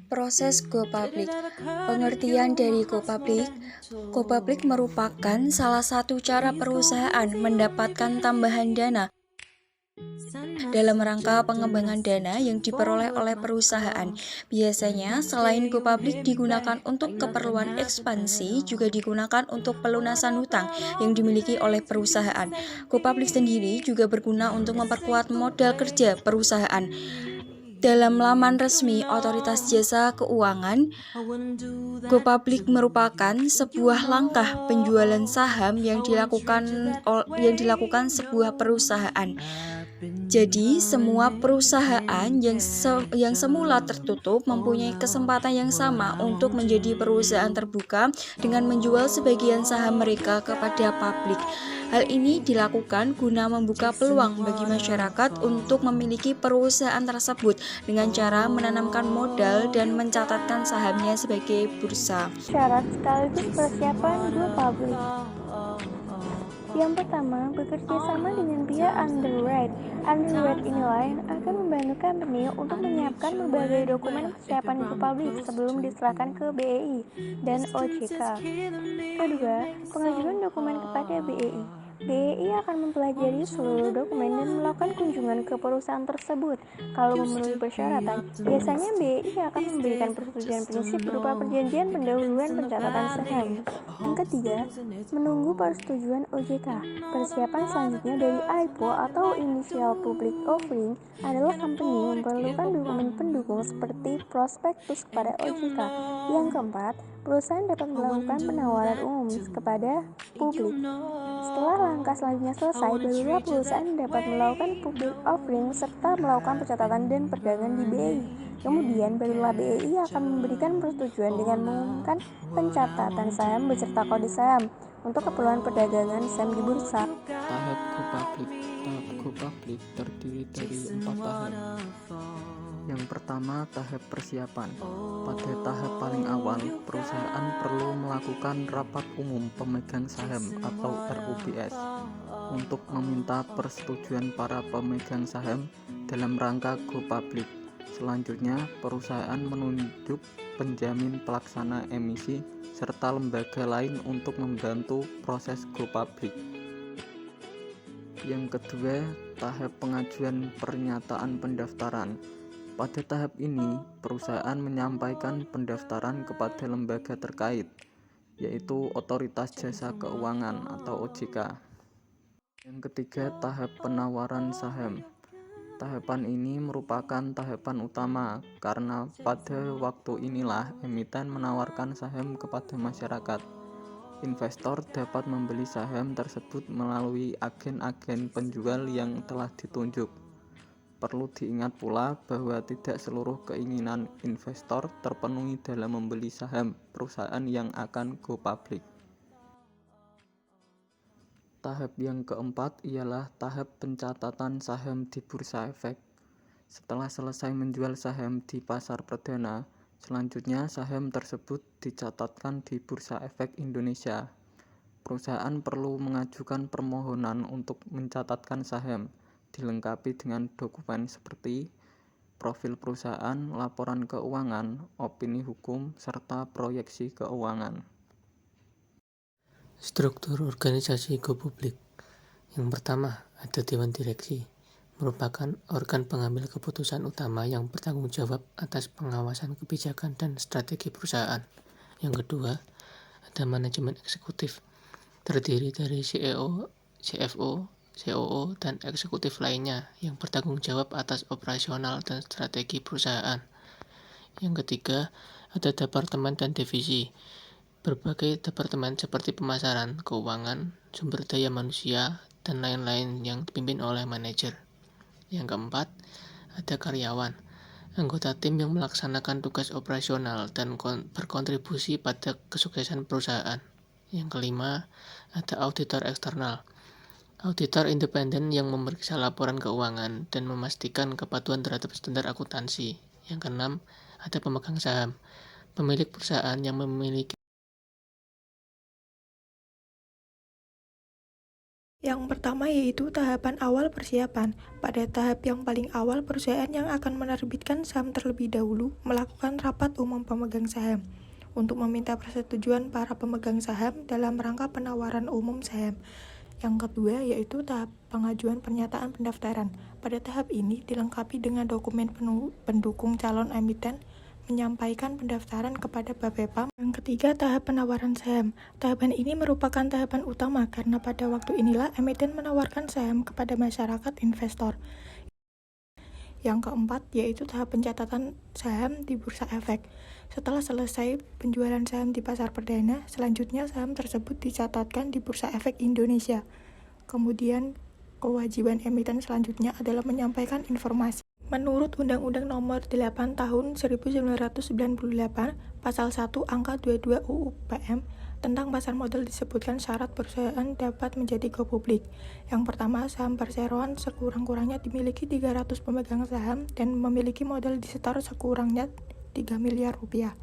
Proses go public. Pengertian dari go public. Go public merupakan salah satu cara perusahaan mendapatkan tambahan dana dalam rangka pengembangan dana yang diperoleh oleh perusahaan. Biasanya, selain go public digunakan untuk keperluan ekspansi, juga digunakan untuk pelunasan hutang yang dimiliki oleh perusahaan. Go public sendiri juga berguna untuk memperkuat modal kerja perusahaan. Dalam laman resmi Otoritas Jasa Keuangan, go public merupakan sebuah langkah penjualan saham yang dilakukan sebuah perusahaan. Jadi, semua perusahaan yang semula tertutup mempunyai kesempatan yang sama untuk menjadi perusahaan terbuka dengan menjual sebagian saham mereka kepada publik. Hal ini dilakukan guna membuka peluang bagi masyarakat untuk memiliki perusahaan tersebut dengan cara menanamkan modal dan mencatatkan sahamnya sebagai bursa. Syarat sekaligus persiapan go public. Yang pertama, bekerja sama dengan pihak underwrite. Underwrite inilah yang akan membantu company untuk menyiapkan berbagai dokumen persiapan go public sebelum diserahkan ke BEI dan OJK. Kedua, pengajuan dokumen kepada BEI. BEI akan mempelajari seluruh dokumen dan melakukan kunjungan ke perusahaan tersebut. Kalau memenuhi persyaratan, biasanya BEI akan memberikan persetujuan prinsip berupa perjanjian pendahuluan pencatatan saham. Yang ketiga, menunggu persetujuan OJK. Persiapan selanjutnya dari IPO atau Initial Public Offering adalah company memerlukan dokumen pendukung seperti prospektus kepada OJK. Yang keempat, perusahaan dapat melakukan penawaran umum kepada publik. Setelah langkah selanjutnya selesai, barulah perusahaan dapat melakukan public offering serta melakukan pencatatan dan perdagangan di BEI. Kemudian barulah BEI akan memberikan persetujuan dengan mengumumkan pencatatan saham beserta kode saham untuk keperluan perdagangan saham di bursa. Tahap go public terdiri dari 4 tahap. Yang pertama, tahap persiapan. Pada tahap paling awal, perusahaan perlu melakukan rapat umum pemegang saham atau RUPS untuk meminta persetujuan para pemegang saham dalam rangka go public. Selanjutnya, perusahaan menunjuk penjamin pelaksana emisi serta lembaga lain untuk membantu proses go public. Yang kedua, tahap pengajuan pernyataan pendaftaran. Pada tahap ini, perusahaan menyampaikan pendaftaran kepada lembaga terkait, yaitu Otoritas Jasa Keuangan atau OJK. Yang ketiga, tahap penawaran saham. Tahapan ini merupakan tahapan utama karena pada waktu inilah emiten menawarkan saham kepada masyarakat. Investor dapat membeli saham tersebut melalui agen-agen penjual yang telah ditunjuk. Perlu diingat pula bahwa tidak seluruh keinginan investor terpenuhi dalam membeli saham perusahaan yang akan go public. Tahap yang keempat ialah tahap pencatatan saham di Bursa Efek. Setelah selesai menjual saham di pasar perdana, selanjutnya saham tersebut dicatatkan di Bursa Efek Indonesia. Perusahaan perlu mengajukan permohonan untuk mencatatkan saham, dilengkapi dengan dokumen seperti profil perusahaan, laporan keuangan, opini hukum, serta proyeksi keuangan. Struktur organisasi go public. Yang pertama, ada Dewan Direksi, merupakan organ pengambil keputusan utama yang bertanggung jawab atas pengawasan kebijakan dan strategi perusahaan. Yang kedua, ada manajemen eksekutif, terdiri dari CEO, CFO, COO, dan eksekutif lainnya yang bertanggung jawab atas operasional dan strategi perusahaan. Yang ketiga, ada departemen dan divisi. Berbagai departemen seperti pemasaran, keuangan, sumber daya manusia, dan lain-lain yang dipimpin oleh manajer. Yang keempat, ada karyawan, anggota tim yang melaksanakan tugas operasional dan berkontribusi pada kesuksesan perusahaan. Yang kelima, ada auditor eksternal, auditor independen yang memeriksa laporan keuangan dan memastikan kepatuhan terhadap standar akuntansi. Yang keenam, ada pemegang saham, pemilik perusahaan yang memiliki Yang pertama yaitu tahapan awal persiapan. Pada tahap yang paling awal, perusahaan yang akan menerbitkan saham terlebih dahulu melakukan rapat umum pemegang saham untuk meminta persetujuan para pemegang saham dalam rangka penawaran umum saham. Yang kedua yaitu tahap pengajuan pernyataan pendaftaran. Pada tahap ini dilengkapi dengan dokumen pendukung calon emiten menyampaikan pendaftaran kepada Bapepam. Yang ketiga, tahap penawaran saham. Tahapan ini merupakan tahapan utama karena pada waktu inilah emiten menawarkan saham kepada masyarakat investor. Yang keempat, yaitu tahap pencatatan saham di Bursa Efek. Setelah selesai penjualan saham di pasar perdana, selanjutnya saham tersebut dicatatkan di Bursa Efek Indonesia. Kemudian, kewajiban emiten selanjutnya adalah menyampaikan informasi. Menurut Undang-Undang Nomor 8 Tahun 1998, Pasal 1 Angka 22 UU PM, tentang pasar modal disebutkan syarat perusahaan dapat menjadi go public. Yang pertama, saham perseroan sekurang-kurangnya dimiliki 300 pemegang saham dan memiliki modal disetor sekurangnya 3 miliar rupiah.